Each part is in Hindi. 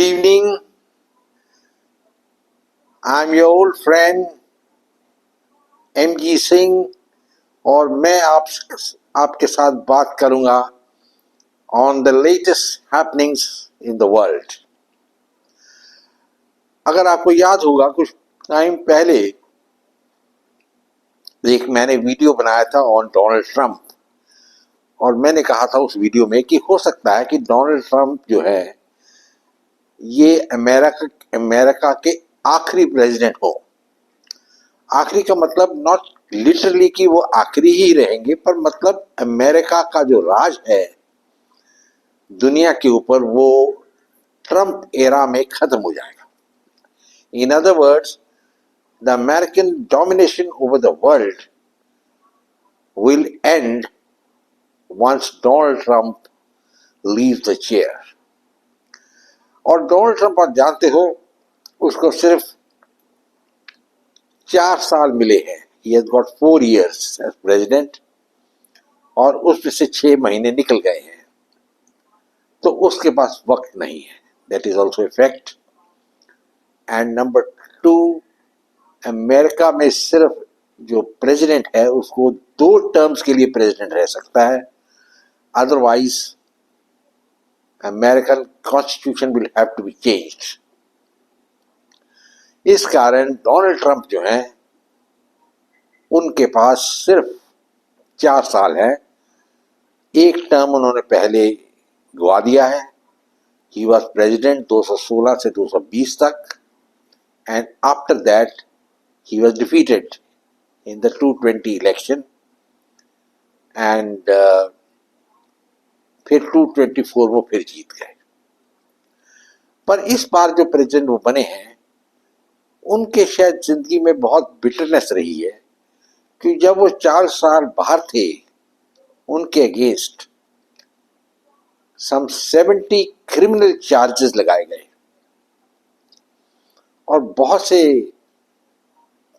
evening. I'm your old friend MG Singh और मैं आपके साथ बात करूंगा on the latest happenings in the world. अगर आपको याद होगा कुछ टाइम पहले एक मैंने वीडियो बनाया था ऑन डोनाल्ड ट्रंप और मैंने कहा था उस वीडियो में कि हो सकता है कि डोनाल्ड ट्रंप जो है ये अमेरिका के आखिरी प्रेसिडेंट हो। आखिरी का मतलब नॉट लिटरली कि वो आखिरी ही रहेंगे, पर मतलब अमेरिका का जो राज है दुनिया के ऊपर वो ट्रंप एरा में खत्म हो जाएगा। In other words, the American domination over the world will end once Donald Trump leave the chair. और डोनाल्ड ट्रंप आप जानते हो उसको सिर्फ 4 साल मिले हैं। He has got 4 years as president और उसमें से 6 महीने निकल गए हैं, तो उसके पास वक्त नहीं है। That is also a fact. And number 2, America में सिर्फ जो प्रेसिडेंट है उसको 2 टर्म्स के लिए प्रेसिडेंट रह सकता है, otherwise American constitution will have to be changed. इस कारण डोनाल्ड ट्रंप जो हैं उनके पास सिर्फ 4 साल है। एक टर्म उन्होंने पहले गवा दिया है। ही वॉज प्रेसिडेंट 216 से 220 तक and after that he was defeated in the 220 election and फिर 224 वो फिर जीत गए। पर इस बार जो प्रेसिडेंट वो बने हैं उनके शायद जिंदगी में बहुत बिटरनेस रही है कि जब वो 4 साल बाहर थे उनके अगेंस्ट सम 70 क्रिमिनल चार्जेस लगाए गए और बहुत से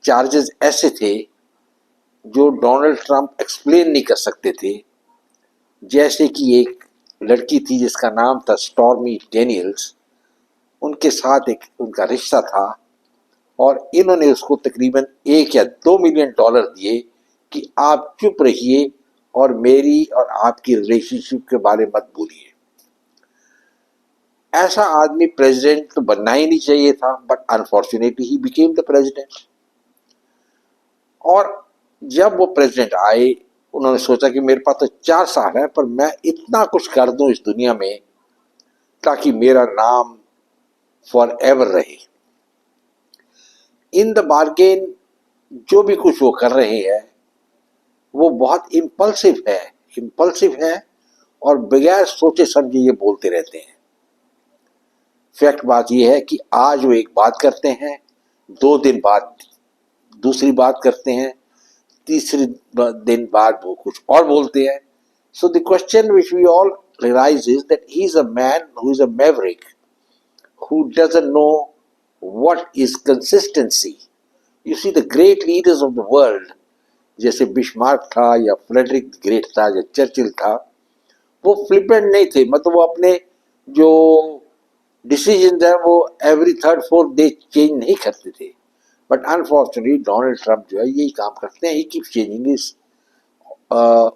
चार्जेस ऐसे थे जो डोनाल्ड ट्रंप एक्सप्लेन नहीं कर सकते थे। जैसे कि एक लड़की थी जिसका नाम था स्टॉर्मी डेनियल्स, उनके साथ एक उनका रिश्ता था और इन्होंने उसको तकरीबन 1 या 2 मिलियन डॉलर दिए कि आप चुप रहिए और मेरी और आपकी रिलेशनशिप के बारे मत भूलिए। ऐसा आदमी प्रेसिडेंट तो बनना ही नहीं चाहिए था, but unfortunately he became the president. और जब वो प्रेसिडेंट आए उन्होंने सोचा कि मेरे पास तो 4 साल है पर मैं इतना कुछ कर दूं इस दुनिया में ताकि मेरा नाम फॉर एवर रहे। इन द बार्गेन जो भी कुछ वो कर रहे हैं वो बहुत इम्पल्सिव है और बगैर सोचे समझे ये बोलते रहते हैं। फैक्ट बात ये है कि आज वो एक बात करते हैं, 2 दिन बाद दूसरी बात करते हैं, तीसरे दिन बाद वो कुछ और बोलते हैं। So the question which we all realise is that he is a man who is a maverick who doesn't know what is consistency. You see the great leaders of the world जैसे बिस्मार्क था या फ्रेडरिक ग्रेट था या चर्चिल था, वो फ्लिपेंट नहीं थे। मतलब वो अपने जो डिसीजन है वो every 3rd 4th day change नहीं करते थे। बट अनफॉर्चुनेटली डोनाल्ड ट्रंप जो है यही काम करते हैं। He keep changing his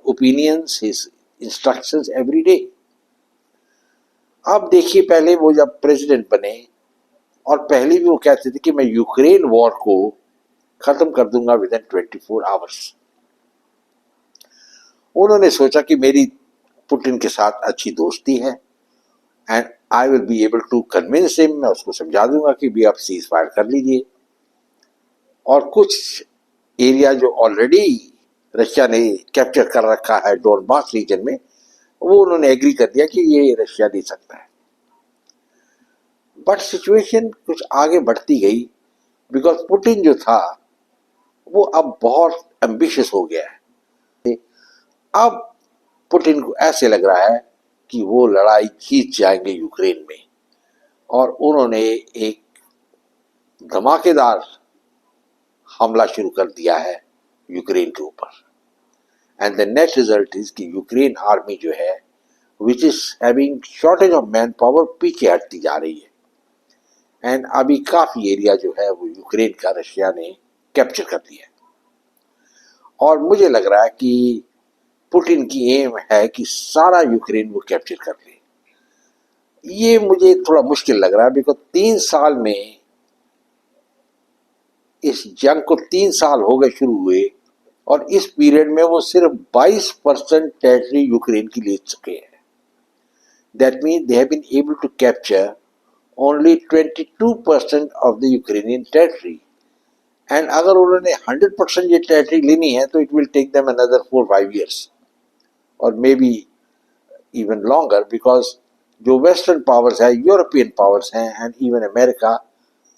opinions, his instructions every day. अब देखिए, पहले वो जब प्रेसिडेंट बने और पहले भी वो कहते थे कि मैं यूक्रेन वॉर को खत्म कर दूंगा विद इन 24 आवर्स। उन्होंने सोचा कि मेरी पुतिन के साथ अच्छी दोस्ती है and I will be able to convince him, मैं उसको समझा दूंगा कि भी आप सीज फायर कर लीजिए। और कुछ एरिया जो ऑलरेडी रशिया ने कैप्चर कर रखा है डोनबास रीजन में, वो उन्होंने एग्री कर दिया कि ये रशिया दे सकता है। बट सिचुएशन कुछ आगे बढ़ती गई बिकॉज पुतिन जो था वो अब बहुत एम्बिशियस हो गया है। अब पुतिन को ऐसे लग रहा है कि वो लड़ाई जीत जाएंगे यूक्रेन में और उन्होंने एक धमाकेदार हमला शुरू कर दिया है यूक्रेन के ऊपर। And the net result is कि यूक्रेन आर्मी जो है which is having shortage of man power पीछे हटती जा रही है। एंड अभी काफी एरिया जो है वो यूक्रेन का रशिया ने कैप्चर कर लिया है। और मुझे लग रहा है कि पुतिन की एम है कि सारा यूक्रेन वो कैप्चर कर ले। ये मुझे थोड़ा मुश्किल लग रहा है, बिकॉज 3 साल में, इस जंग को 3 साल हो गए शुरू हुए, और इस पीरियड में वो सिर्फ 22% टेरिटरी यूक्रेन की ले चुके हैं। That mean they have been able to capture only 22% of the Ukrainian territory. And अगर उन्होंने 100% ये टेरिटरी लेनी है तो it will take them another 4-5 years और maybe even longer, because जो वेस्टर्न पावर्स है, यूरोपियन पावर्स हैं, एंड इवन अमेरिका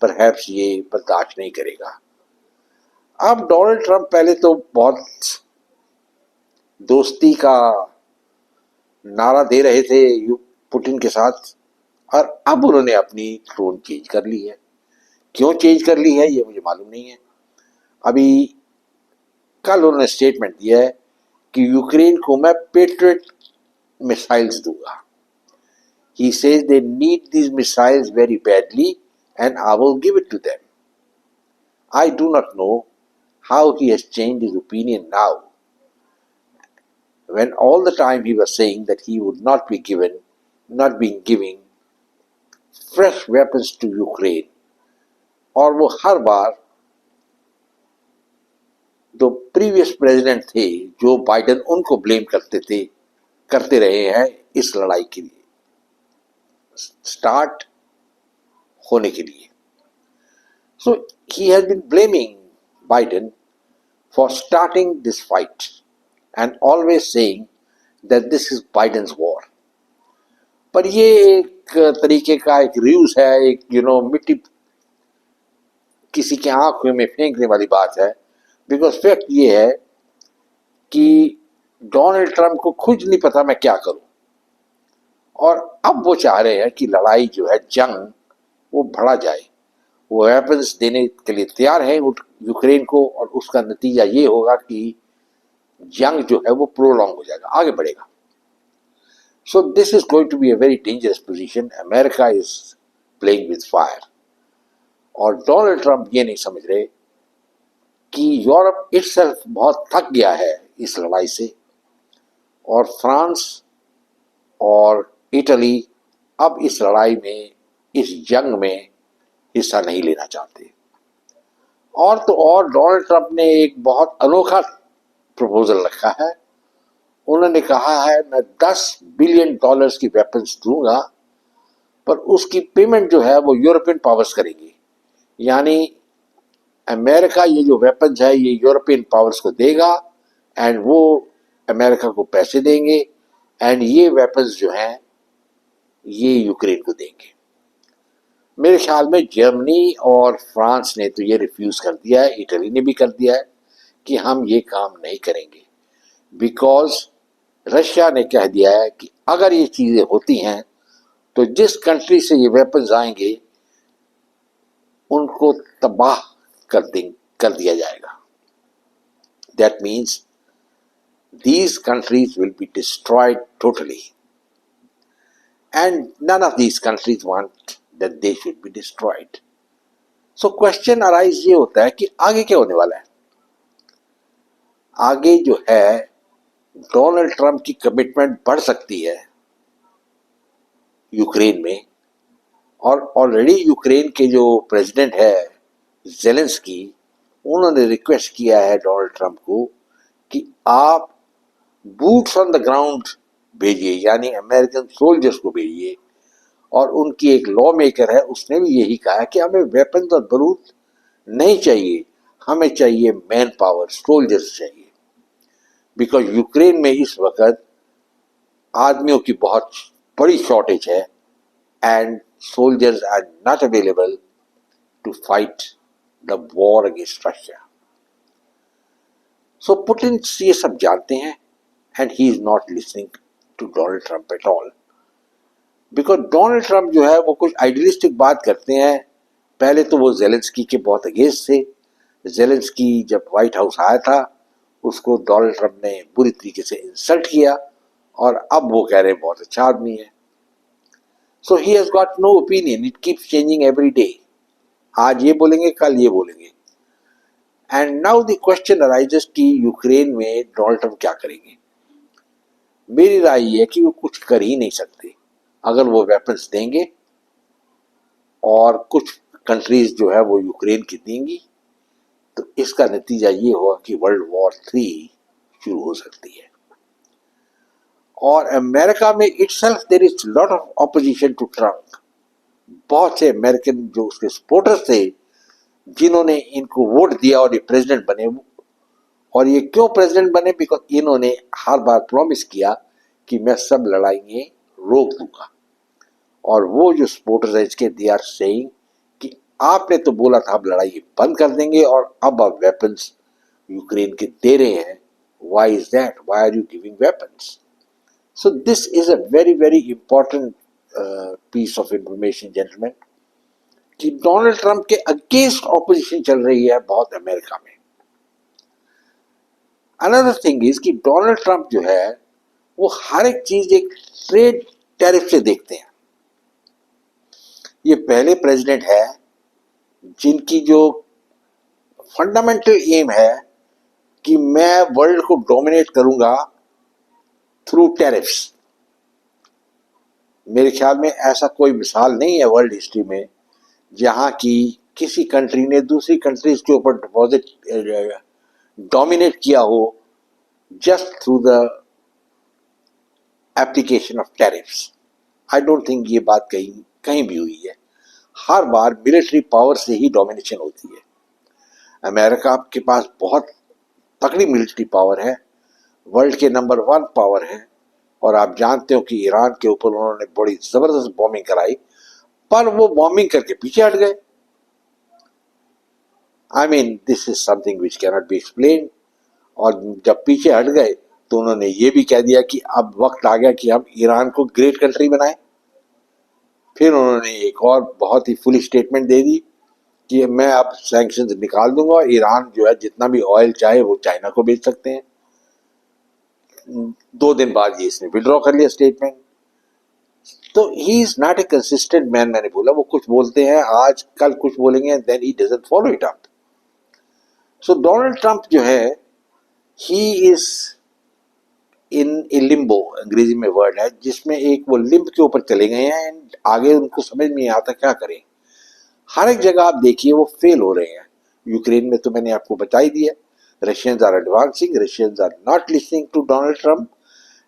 परहैप्स ये बर्दाश्त नहीं करेगा। अब डोनाल्ड ट्रंप पहले तो बहुत दोस्ती का नारा दे रहे थे पुतिन के साथ, और अब उन्होंने अपनी टोन चेंज कर ली है। क्यों चेंज कर ली है ये मुझे मालूम नहीं है। अभी कल उन्होंने स्टेटमेंट दिया है कि यूक्रेन को मैं पेट्रियट मिसाइल्स दूंगा। He says they need these missiles very badly and I will give it to them. I do not know how he has changed his opinion now, when all the time he was saying that he would not be giving fresh weapons to Ukraine, और वो हर बार जो प्रीवियस प्रेसिडेंट थे जो बाइडेन, उनको ब्लेम करते रहे हैं इस लड़ाई के लिए, स्टार्ट होने के लिए। So he has been blaming Biden for starting this fight and always saying that this is Biden's war. पर ये एक तरीके का एक रूज है, एक मिट्टी किसी के आंखों में फेंकने वाली बात है। बिकॉज फैक्ट ये है कि डोनाल्ड ट्रंप को खुद नहीं पता मैं क्या करूं, और अब वो चाह रहे हैं कि लड़ाई जो है, जंग, वो बढ़ा जाए। वो वेपन्स देने के लिए तैयार है यूक्रेन को, और उसका नतीजा ये होगा कि जंग जो है वो प्रोलॉन्ग हो जाएगा, आगे बढ़ेगा। So this is going to be a very dangerous position. America is playing with fire, और डोनाल्ड ट्रंप ये नहीं समझ रहे कि यूरोप इटसेल्फ बहुत थक गया है इस लड़ाई से, और फ्रांस और इटली अब इस लड़ाई में, इस जंग में हिस्सा नहीं लेना चाहते। और तो और डोनाल्ड ट्रंप ने एक बहुत अनोखा प्रपोजल रखा है। उन्होंने कहा है मैं $10 बिलियन की वेपन्स दूंगा, पर उसकी पेमेंट जो है वो यूरोपियन पावर्स करेंगी। यानी अमेरिका ये जो वेपन्स है ये यूरोपियन पावर्स को देगा, एंड वो अमेरिका को पैसे देंगे, एंड ये वेपन्स जो हैं ये यूक्रेन को देंगे। मेरे ख्याल में जर्मनी और फ्रांस ने तो ये रिफ्यूज कर दिया है, इटली ने भी कर दिया है कि हम ये काम नहीं करेंगे, बिकॉज रशिया ने कह दिया है कि अगर ये चीजें होती हैं तो जिस कंट्री से ये वेपन्स आएंगे उनको तबाह कर दिया जाएगा। That means these countries will be destroyed totally, and none of these countries want that they should be destroyed. So question arise ये होता है कि आगे क्या होने वाला है। आगे जो है डोनाल्ड ट्रंप की कमिटमेंट बढ़ सकती है यूक्रेन में, और ऑलरेडी यूक्रेन के जो प्रेसिडेंट है जेलेंस्की, उन्होंने रिक्वेस्ट किया है डोनाल्ड ट्रंप को कि आप बूट्स ऑन द ग्राउंड भेजिए, यानी अमेरिकन सोल्जर्स को भेजिए। और उनकी एक लॉ मेकर है, उसने भी यही कहा कि हमें वेपन्स और बारूद नहीं चाहिए, हमें चाहिए मैन पावर, सोल्जर्स चाहिए। बिकॉज यूक्रेन में इस वक्त आदमियों की बहुत बड़ी शॉर्टेज है, and soldiers are not available to fight the war against Russia. So Putin ये सब जानते हैं, and he is not listening to Donald Trump at all. Because Donald Trump जो है वो कुछ आइडियलिस्टिक बात करते हैं। पहले तो वो जेलेंस्की के बहुत अगेंस्ट थे। जेलेंस्की जब व्हाइट हाउस आया था उसको डोनाल्ड ट्रंप ने बुरी तरीके से इंसल्ट किया, और अब वो कह रहे हैं बहुत अच्छा आदमी है। So he has got no opinion. It keeps changing every day. आज ये बोलेंगे, कल ये बोलेंगे. And now the question arises कि यूक्रेन में डोनाल्ड ट्रंप क्या करेंगे. मेरी राय ये है कि वो कुछ कर ही नहीं सकते. अगर वो वेपन्स देंगे और कुछ कंट्रीज जो है वो यूक्रेन की देंगी, तो इसका नतीजा ये होगा कि वर्ल्ड वॉर 3 शुरू हो सकती है. और अमेरिका में itself there is lot of opposition to Trump. बहुत से अमेरिकन जो उसके सपोर्टर्स थे, जिन्होंने इनको वोट दिया और ये प्रेसिडेंट बने. और ये क्यों प्रेसिडेंट बने? बिकॉज इन्होंने हर बार प्रॉमिस किया कि मैं सब लड़ाइयाँ रोक दूंगा. और वो जो सपोर्टर्स है इसके, दे आर सेइंग कि आपने तो बोला था अब लड़ाई बंद कर देंगे और अब आप वेपन्स यूक्रेन के दे रहे हैं. Why is that? Why are you giving weapons? So this is a very very important piece of information gentleman, कि डोनाल्ड ट्रंप के अगेंस्ट ऑपोजिशन चल रही है बहुत अमेरिका में. अनदर थिंग इज कि डोनाल्ड ट्रंप जो है वो हर एक चीज एक ट्रेड टैरिफ से देखते हैं. ये पहले प्रेसिडेंट है जिनकी जो फंडामेंटल एम है कि मैं वर्ल्ड को डोमिनेट करूंगा थ्रू टैरिफ्स. मेरे ख्याल में ऐसा कोई मिसाल नहीं है वर्ल्ड हिस्ट्री में जहां की किसी कंट्री ने दूसरी कंट्रीज के ऊपर डिपॉजिट डोमिनेट किया हो just through the application of tariffs. I don't think ये बात कहीं कहीं भी हुई है. हर बार मिलिट्री पावर से ही डोमिनेशन होती है. अमेरिका के पास बहुत तगड़ी मिलिट्री पावर है, वर्ल्ड के नंबर 1 पावर है. और आप जानते हो कि ईरान के ऊपर उन्होंने बड़ी जबरदस्त बॉम्बिंग कराई, पर वो बॉम्बिंग करके पीछे हट गए. I mean this is something which can not be explain. और जब पीछे हट गए तो उन्होंने ये भी कह दिया कि अब वक्त आ गया कि हम ईरान को ग्रेट कंट्री बनाएं. फिर उन्होंने एक और बहुत ही फुल स्टेटमेंट दे दी कि मैं अब सैंक्शंस निकाल दूंगा और ईरान जो है जितना भी ऑयल चाहे वो चाइना को बेच सकते हैं. 2 दिन बाद ये इसने विड्रॉ कर लिया स्टेटमेंट. तो ही is not A consistent man. मैंने बोला वो कुछ बोलते हैं आज, कल कुछ बोलेंगे, then he doesn't follow it up. So Donald Trump जो है he is in A Limbo, अंग्रेजी में वर्ड है, जिसमें एक वो लिम्ब के ऊपर चले गए हैं एंड आगे उनको समझ नहीं आता क्या करें. हर एक जगह आप देखिए वो फेल हो रहे हैं. यूक्रेन में तो मैंने आपको बता ही दिया, Russians are advancing, Russians are not listening to Donald Trump.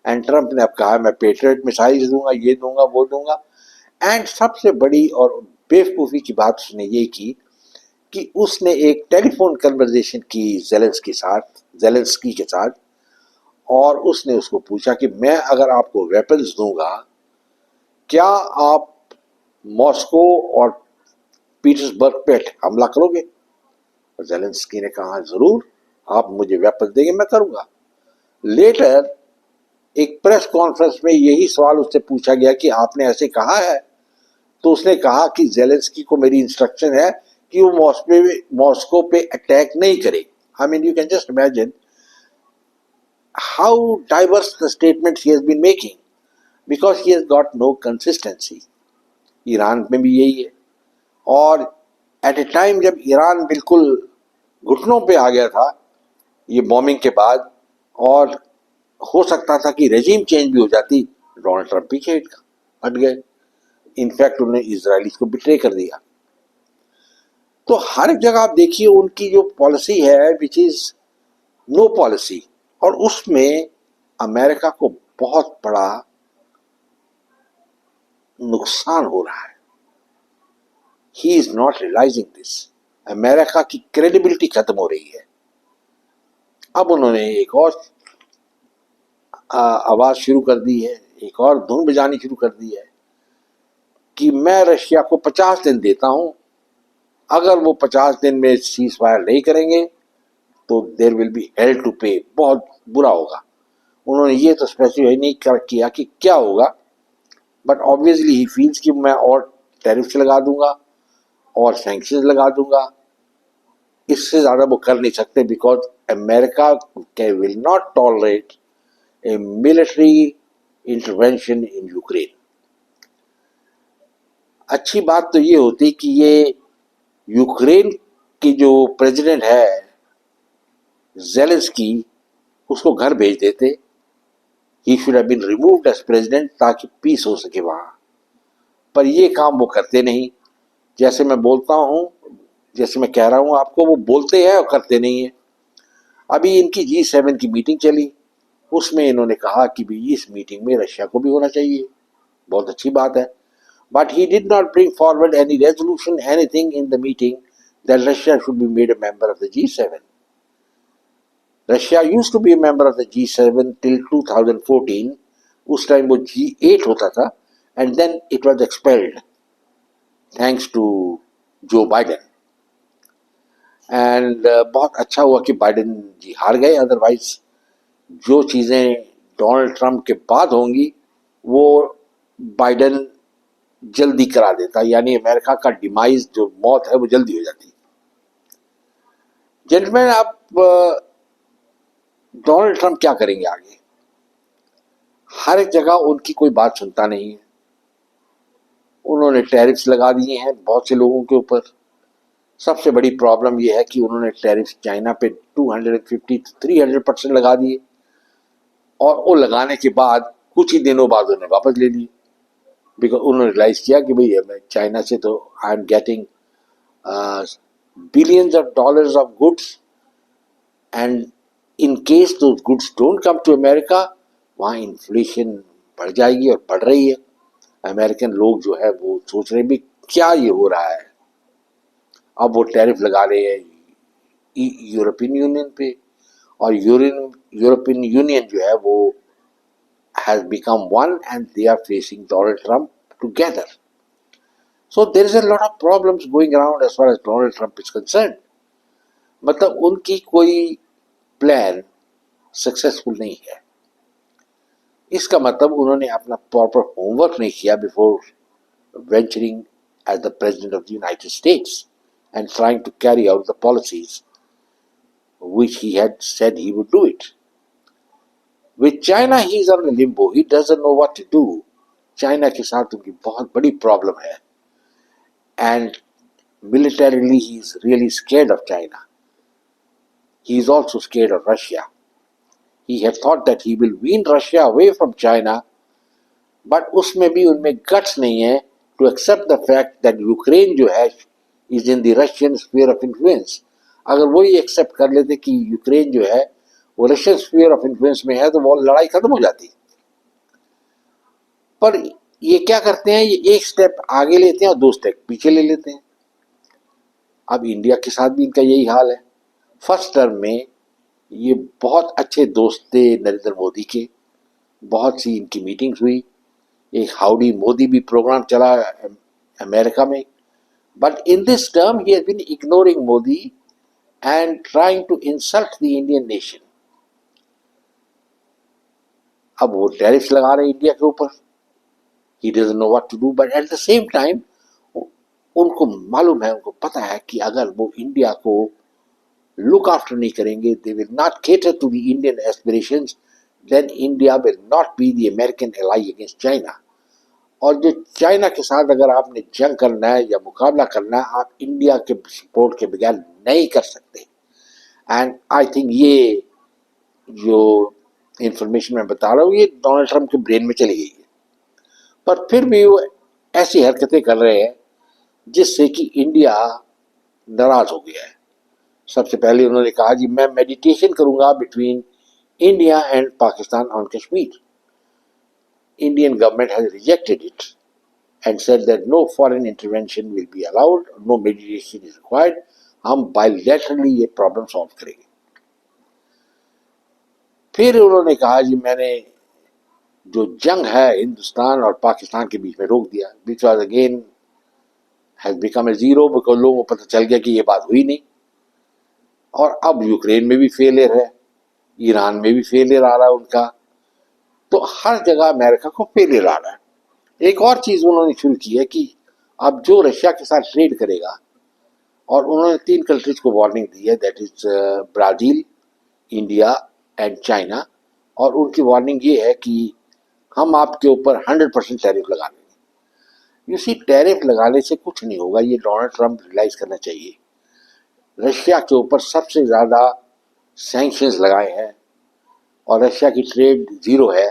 And Trump ने अब कहा मैं पेट्रियट मिसाइल्स दूंगा, ये दूंगा, वो दूंगा. एंड सबसे बड़ी और बेवकूफ़ी की बात उसने ये की कि उसने एक टेलीफोन कन्वर्सेशन की जेलेंस्की के साथ, और उसने उसको पूछा कि मैं अगर आपको वेपन्स दूंगा, क्या आप मॉस्को और पीटर्सबर्ग पे हमला करोगे? और जेलेंस्की ने कहा जरूर, आप मुझे वेपन देंगे मैं करूंगा. लेटर एक प्रेस कॉन्फ्रेंस में यही सवाल उससे पूछा गया कि आपने ऐसे कहा है, तो उसने कहा कि जेलेंस्की को मेरी इंस्ट्रक्शन है कि वो मॉस्को पे अटैक नहीं करे. I mean you can just imagine how diverse the statements he has been making, because he has got no consistency. Iran में भी यही है. और एट ए टाइम जब ईरान बिल्कुल घुटनों पे आ गया था ये बॉम्बिंग के बाद, और हो सकता था कि रेजिम चेंज भी हो जाती, डोनाल्ड ट्रंप पीछे हट गए. इनफैक्ट उन्होंने इजरायली को बिट्रे कर दिया. तो हर एक जगह आप देखिए उनकी जो पॉलिसी है विच इज नो पॉलिसी, और उसमें अमेरिका को बहुत बड़ा नुकसान हो रहा है. He is not realising this. America की क्रेडिबिलिटी खत्म हो रही है. अब उन्होंने एक और आवाज शुरू कर दी है, एक और धुन बजानी शुरू कर दी है कि मैं रशिया को 50 दिन देता हूं, अगर वो 50 दिन में सीज फायर नहीं करेंगे तो there will be hell to pay, बहुत बुरा होगा. उन्होंने ये तो स्पेसिफाई नहीं किया कि क्या होगा, बट ऑब्वियसली ही फील्स कि मैं और टैरिफ्स लगा दूंगा और सैंक्शंस लगा दूंगा. इससे ज़्यादा वो कर नहीं सकते, बिकॉज अमेरिका के will not tolerate A military intervention in Ukraine. अच्छी बात तो ये होती कि ये यूक्रेन की जो प्रेसिडेंट है जेलेंस्की, उसको घर भेज देते। He should have been removed as president, ताकि पीस हो सके वहां। पर ये काम वो करते नहीं। जैसे मैं बोलता हूं, जैसे मैं कह रहा हूं आपको, वो बोलते हैं और करते नहीं है। अभी इनकी G7 की मीटिंग चली, उसमें इन्होंने कहा कि भी इस मीटिंग में रशिया को भी होना चाहिए। बहुत अच्छी बात है। But he did not bring forward any resolution, anything in the meeting that Russia should be made a member of the G7। Russia used to be a member of the G7 till 2014। उस टाइम वो G8 होता था, and then it was expelled thanks to Joe Biden. And बहुत अच्छा हुआ कि बाइडेन जी हार गए, अदरवाइज जो चीज़ें डोनाल्ड ट्रंप के बाद होंगी वो बाइडेन जल्दी करा देता, यानी अमेरिका का डिमाइज, जो मौत है, वो जल्दी हो जाती। जेंटलमैन, आप डोनाल्ड ट्रंप क्या करेंगे आगे? हर एक जगह उनकी कोई बात सुनता नहीं है। उन्होंने टैरिफ्स लगा दिए हैं बहुत से लोगों के ऊपर। सबसे बड़ी प्रॉब्लम यह है कि उन्होंने टैरिफ चाइना पे 250 300% लगा दिए, और वो लगाने के बाद कुछ ही दिनों बाद उन्हें वापस ले लिए, बिकॉज उन्होंने रियलाइज किया कि भाई मैं चाइना से तो I am getting billions of dollars of goods, and in case those goods don't come to America, वहाँ इन्फ्लेशन बढ़ जाएगी, और बढ़ रही है। अमेरिकन लोग जो है वो सोच रहे भी क्या ये हो रहा है। अब वो टैरिफ लगा रहे हैं यूरोपियन यूनियन पे, और यूरोपियन यूनियन जो है वो has become one, and they are facing Donald Trump together. So there is a lot of problems going around as far as Donald Trump is concerned. मतलब उनकी कोई प्लान सक्सेसफुल नहीं है। इसका मतलब उन्होंने अपना प्रॉपर होमवर्क नहीं किया before venturing as the president of the United States and trying to carry out the policies which he had said he would do it. With China, he is on a limbo. He doesn't know what to do. China के साथ उनकी बहुत बड़ी प्रॉब्लम है, and militarily he is really scared of China. He is also scared of Russia. He had thought that he will wean Russia away from China, but उसमें भी उनमें guts नहीं है to accept the fact that Ukraine जो है is in the Russian sphere of influence. अगर वो ये accept कर लेते कि यूक्रेन जो है वो रशियन स्फीयर ऑफ इन्फ्लुएंस में है, तो वो लड़ाई खत्म हो जाती। पर ये क्या करते हैं, ये एक स्टेप आगे लेते हैं और दो स्टेप पीछे ले लेते हैं। अब इंडिया के साथ भी इनका यही हाल है। फर्स्ट टर्म में ये बहुत अच्छे दोस्त थे नरेंद्र मोदी के, बहुत सी इनकी मीटिंग्स हुई, एक हाउडी मोदी भी प्रोग्राम चला अमेरिका में। But in this term he has been ignoring Modi and trying to insult the Indian nation. अब वो टैरिफ्स लगा रहे हैं इंडिया के ऊपर। He doesn't know what to do, but at the same time उनको मालूम है, उनको पता है कि अगर वो इंडिया को look after नहीं करेंगे, they will not cater to the Indian aspirations, then India will not be the American ally against China. और जो चाइना के साथ अगर आपने जंग करना है या मुकाबला करना है, आप इंडिया के सपोर्ट के बगैर नहीं कर सकते। एंड आई थिंक ये जो इंफॉर्मेशन मैं बता रहा हूँ ये डोनाल्ड ट्रंप के ब्रेन में चली गई है, पर फिर भी वो ऐसी हरकतें कर रहे हैं जिससे कि इंडिया नाराज हो गया है। सबसे पहले उन्होंने कहा जी मैं मेडिटेशन करूंगा between India and Pakistan on Kashmir. Indian government has rejected it and said that no foreign intervention will be allowed, no meditation is required, हम बायलैटरली ये प्रॉब्लम सॉल्व करेंगे। फिर उन्होंने कहा जी मैंने जो जंग है हिंदुस्तान और पाकिस्तान के बीच में रोक दिया, which was again has become a zero, because लोगों को पता चल गया कि ये बात हुई नहीं। और अब यूक्रेन में भी फेलियर है, ईरान में भी फेलियर आ रहा है उनका, तो हर जगह अमेरिका को फेलियर आ रहा है। एक और चीज उन्होंने शुरू की है कि अब जो रशिया के साथ ट्रेड करेगा, और उन्होंने 3 कंट्रीज को वार्निंग दी है, that is Brazil, India and China. और उनकी वार्निंग ये है कि हम आपके ऊपर 100% टैरिफ लगा देंगे। यू सी टैरिफ लगाने से कुछ नहीं होगा, ये डोनाल्ड ट्रंप रियलाइज करना चाहिए। रशिया के ऊपर सबसे ज्यादा सैंक्शंस लगाए हैं और रशिया की ट्रेड जीरो है,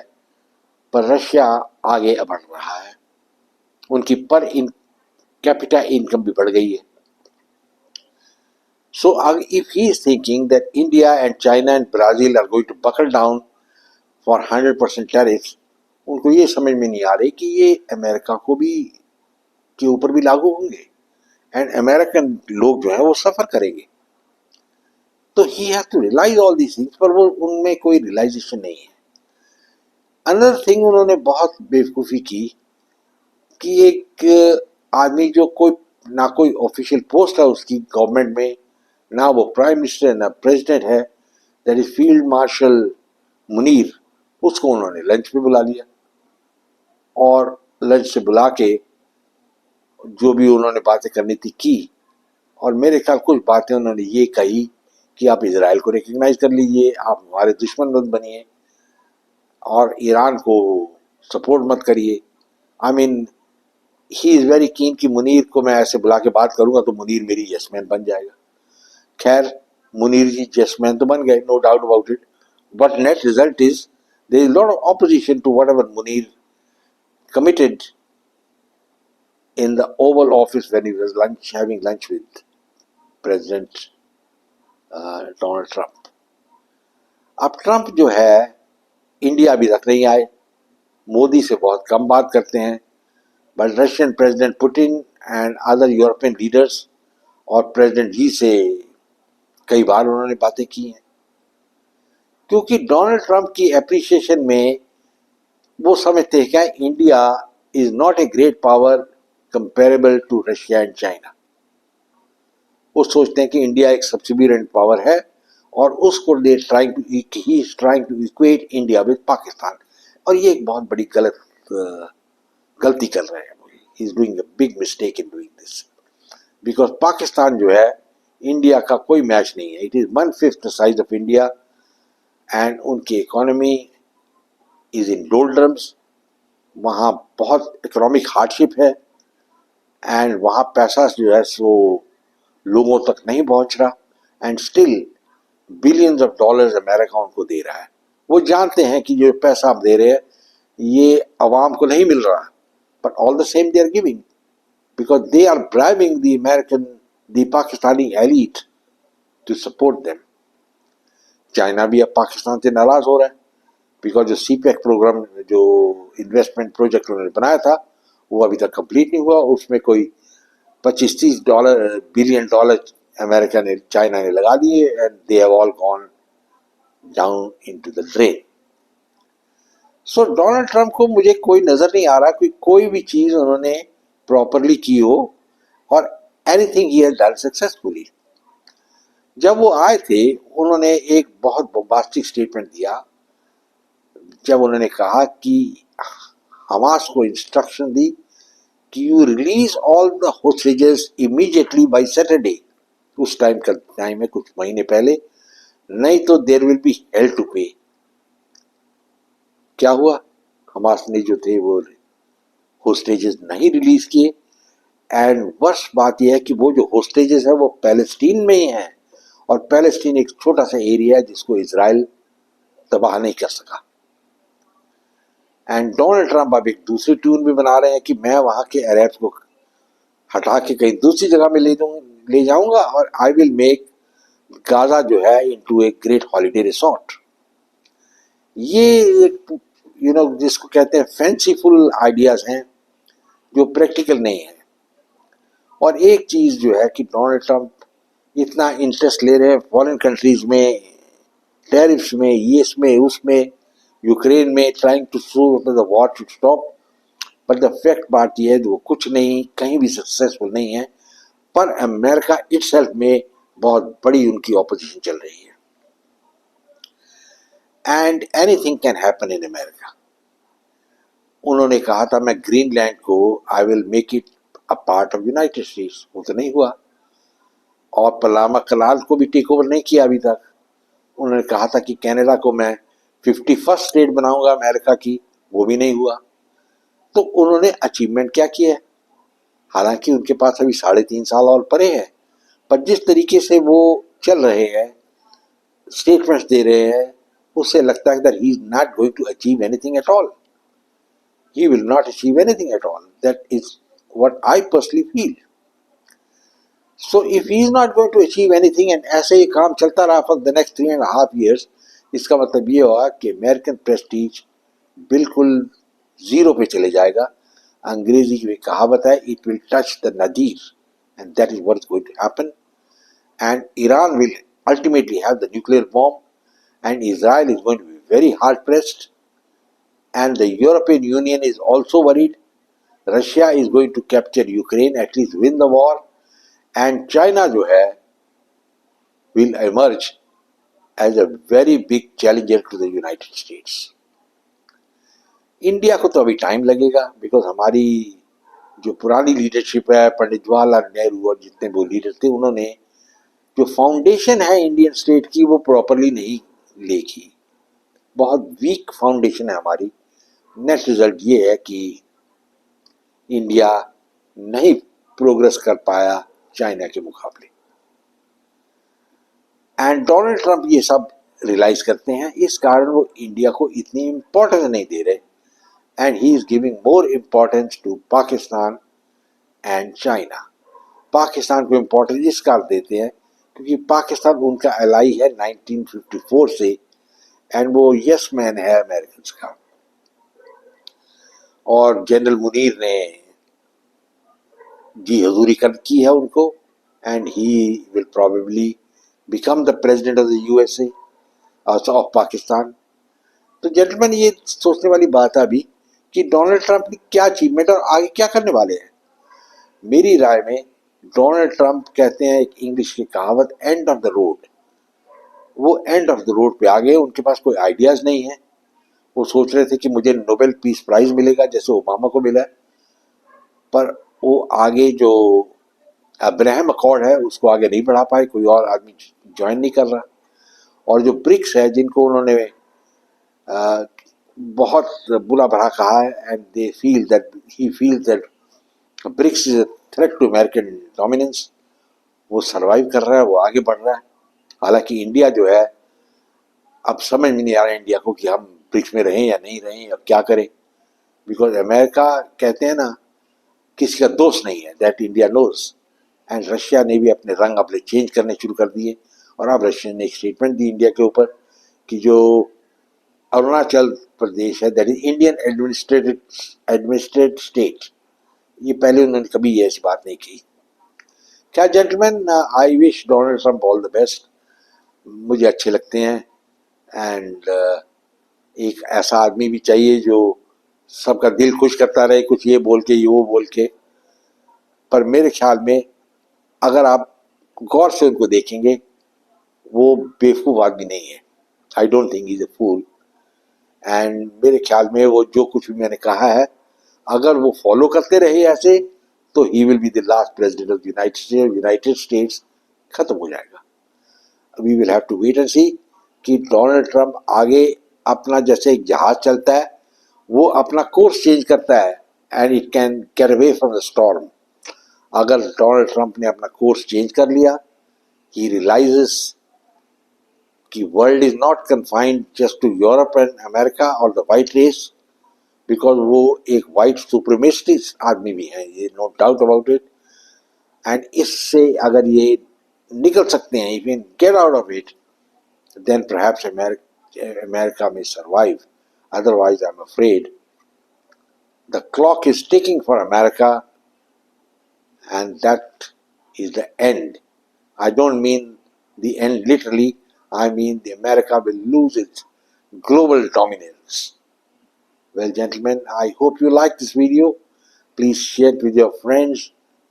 पर रशिया आगे बढ़ रहा है, उनकी पर इन कैपिटा इनकम भी बढ़ गई है। So if he is thinking that India and China and Brazil are going to buckle down for 100% tariffs, उनको ये समझ में नहीं आ रही कि ये अमेरिका को भी के ऊपर भी लागू होंगे एंड अमेरिकन लोग जो है वो सफर करेंगे। तो he have to realise all these things, पर वो उनमें कोई रियलाइजेशन नहीं है। अनदर थिंग उन्होंने बहुत बेवकूफ़ी की कि एक आदमी जो कोई ना कोई ऑफिशियल पोस्ट है उसकी गवर्नमेंट में, ना वो प्राइम मिनिस्टर ना प्रेसिडेंट है, that is field marshal Munir, उसको उन्होंने लंच पे बुला लिया और लंच से बुला के जो भी उन्होंने बातें करनी थी की। और मेरे ख्याल कुछ बातें उन्होंने ये कही कि आप इजराइल को रिकग्नाइज कर लीजिए, आप हमारे दुश्मन मत बनिए और ईरान को सपोर्ट मत करिए। I mean he is very keen कि मुनीर को मैं ऐसे बुला के बात करूंगा तो मुनीर मेरी यसमैन बन जाएगा। खैर मुनीर जी यसमैन तो बन गए, no doubt about it, but net result is there is lot of opposition to whatever Munir committed in the Oval Office when he was having lunch with President Donald Trump. अब ट्रंप जो है इंडिया अभी तक नहीं आए, मोदी से बहुत कम बात करते हैं, but Russian president Putin and other European leaders और प्रेसिडेंट जी से कई बार उन्होंने बातें की हैं, क्योंकि डोनाल्ड ट्रंप की एप्रिसिएशन में वो समझते हैं कि India is not a great power comparable to Russia and China. वो सोचते हैं कि इंडिया एक सब्सिक्वेंट पावर है और उसको he is trying to equate India with Pakistan, और ये एक बहुत बड़ी गलती कर रहे हैं। He is doing a big mistake in doing this, because Pakistan जो है इंडिया का कोई मैच नहीं है। It is 1/5 the size of India and उनकी इकोनॉमी इज इन डोल्ड्रम्स, वहाँ बहुत इकोनॉमिक हार्डशिप है एंड वहाँ पैसा जो है सो लोगों तक नहीं पहुँच रहा, and still billions of dollars America उनको दे रहा है। वो जानते हैं कि जो पैसा आप दे रहे हैं ये अवाम को नहीं मिल रहा, but all the same they are giving because they are bribing the American the Pakistani elite to support them. China भी अब पाकिस्तान से नाराज हो रहा है बिकॉज जो सीपैक प्रोग्राम, जो इन्वेस्टमेंट प्रोजेक्ट उन्होंने बनाया था वो अभी तक कंप्लीट नहीं हुआ। उसमें कोई 25-30 बिलियन डॉलर अमेरिका ने, चाइना ने लगा दिए and they have all gone down into the drain. So Donald Trump को मुझे कोई नजर नहीं आ रहा कि कोई भी चीज उन्होंने प्रॉपरली की हो और anything he has done successfully. जब वो आए थे उन्होंने एक बहुत बॉम्बास्टिक स्टेटमेंट दिया जब उन्होंने कहा कि हमास को इंस्ट्रक्शन दी कि you release all the hostages immediately by Saturday. उस टाइम का टाइम है कुछ महीने पहले, नहीं तो there will be hell to pay. क्या हुआ, हमास ने जो थे वो होस्टेजेस नहीं रिलीज किए, एंड वर्ष बात यह है कि वो जो होस्टेजेस है वो पैलेस्टीन में ही है और पैलेस्टीन एक छोटा सा एरिया है जिसको इजराइल तबाह नहीं कर सका। एंड डोनाल्ड ट्रंप अब एक दूसरी ट्यून भी बना रहे हैं कि मैं वहां के अरब्स को हटा के कहीं दूसरी जगह में ले जाऊंगा और आई विल मेक गाजा जो है into a great holiday resort. ये एक जिसको कहते हैं फैंसीफुल आइडियाज हैं जो प्रैक्टिकल नहीं है। और एक चीज जो है कि डोनाल्ड ट्रंप इतना इंटरेस्ट ले रहे हैं फॉरेन कंट्रीज में, टैरिफ्स में, ये इसमें उसमें, यूक्रेन में, trying to show the war to stop, but the fact बात यह है वो कुछ नहीं, कहीं भी सक्सेसफुल नहीं है। पर अमेरिका इटसेल्फ में बहुत बड़ी उनकी ऑपोजिशन चल रही है and anything can happen in America. उन्होंने कहा था मैं ग्रीनलैंड को I will make it a part of United states, वो तो नहीं हुआ। और पनामा कनाल को भी टेक ओवर नहीं किया अभी तक। उन्होंने कहा था कि कनाडा को मैं 51st स्टेट बनाऊंगा अमेरिका की, वो भी नहीं हुआ। तो उन्होंने अचीवमेंट क्या किया है, हालांकि उनके पास अभी 3.5 साल और पड़े हैं, पर जिस तरीके से वो चल रहे हैं, स्टेटमेंट्स दे रहे हैं, उससे लगता है that he is not going to achieve anything at all. He will not achieve anything at all. That is what I personally feel. So if he is not going to achieve anything and ऐसे ही काम चलता रहा for the next 3.5 years, इसका मतलब ये हुआ कि अमेरिकन प्रेस्टीज बिल्कुल जीरो पे चले जाएगा. अंग्रेजी की कहावत है, it will touch the nadir, and that is what is going to happen. And Iran will ultimately have the nuclear bomb, and Israel is going to be very hard pressed. And the European Union is also worried. Russia is going to capture Ukraine, at least win the war. And China जो है will emerge as a very big challenger to the United States. India को तो अभी टाइम लगेगा, बिकॉज हमारी जो पुरानी लीडरशिप है, पंडित जवाहरलाल नेहरू और जितने वो लीडर थे, उन्होंने जो फाउंडेशन है इंडियन स्टेट की वो प्रॉपरली नहीं लेखी. बहुत वीक फाउंडेशन है हमारी. नेट रिजल्ट ये है कि इंडिया नहीं प्रोग्रेस कर पाया चाइना के मुकाबले. एंड डोनाल्ड ट्रंप ये सब रियलाइज करते हैं, इस कारण वो इंडिया को इतनी इंपॉर्टेंस नहीं दे रहे. And he is giving more importance to Pakistan and China. Pakistan को इम्पोर्टेंस इस कारण देते हैं क्योंकि पाकिस्तान उनका एलाई है 1954 से, एंड वो यस मैन है अमेरिकन का. और जनरल मुनीर ने जी हजूरी कर की है उनको, and he will probably become the president of the USA, of Pakistan. तो जेंटलमैन, ये सोचने वाली बात है अभी कि डोनाल्ड ट्रंप ने क्या अचीवमेंट और आगे क्या करने वाले हैं. मेरी राय में डोनाल्ड ट्रंप कहते हैं, एक इंग्लिश की कहावत, एंड ऑफ द रोड. वो एंड ऑफ द रोड पे आ गए. उनके पास कोई आइडियाज नहीं है. वो सोच रहे थे कि मुझे नोबेल पीस प्राइज मिलेगा जैसे ओबामा को मिला, पर वो आगे जो अब्राहम अकॉर्ड है उसको आगे नहीं बढ़ा पाए, कोई और आदमी ज्वाइन नहीं कर रहा. और जो ब्रिक्स है, जिनको उन्होंने बहुत बुरा भला कहा है, and they feel that he feels that BRICS is a threat to American dominance, वो सरवाइव कर रहा है, वो आगे बढ़ रहा है. हालांकि इंडिया जो है, अब समझ में नहीं आ रहा है इंडिया को कि हम ब्रिक्स में रहें या नहीं रहें, अब क्या करें. बिकॉज अमेरिका कहते हैं ना, किसी का दोस्त नहीं है, that India knows. And Russia ने भी अपने रंग अपने चेंज करने शुरू कर दिए. और अब रशिया ने एक स्टेटमेंट दी इंडिया के ऊपर कि जो अरुणाचल प्रदेश है, that is Indian administrated state, ये पहले उन्होंने कभी ये ऐसी बात नहीं की. क्या gentleman, I wish Donald Trump all the best. मुझे अच्छे लगते हैं. एंड एक ऐसा आदमी भी चाहिए जो सबका दिल खुश करता रहे, कुछ ये बोल के ये वो बोल के. पर मेरे ख्याल में अगर आप गौर से उनको देखेंगे, वो बेवकूफ़ आदमी नहीं है. I don't think is a fool. And मेरे ख्याल में वो जो कुछ भी मैंने कहा है, अगर वो फॉलो करते रहे ऐसे, तो he will be the last president of United States. खत्म हो जाएगा. We will have to wait and see कि डोनाल्ड ट्रंप आगे अपना, जैसे एक जहाज चलता है, वो अपना कोर्स चेंज करता है, and it can get away from the storm. अगर डोनाल्ड ट्रंप ने अपना कोर्स चेंज कर लिया, ही रियलाइजेस कि world is not confined just to Europe and America और द वाइट रेस, बिकॉज वो एक वाइट सुप्रीमेसिस्ट आदमी भी है, ये no doubt about it. And इससे अगर ये निकल सकते हैं, if you get out of it, then perhaps America may survive. Otherwise, I'm afraid the clock is ticking for America, and that is the end. I don't mean the end literally. I mean the America will lose its global dominance. Well, gentlemen, I hope you like this video. Please share it with your friends,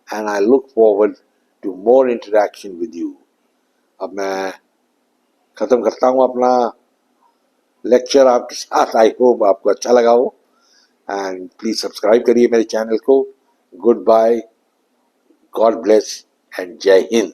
and I look forward to more interaction with you. अब मैं ख़त्म करता हूँ अपना लेक्चर आपके साथ. आई होप आपको अच्छा लगा हो, एंड प्लीज़ सब्सक्राइब करिए मेरे चैनल को. Goodbye, God bless and जय हिंद.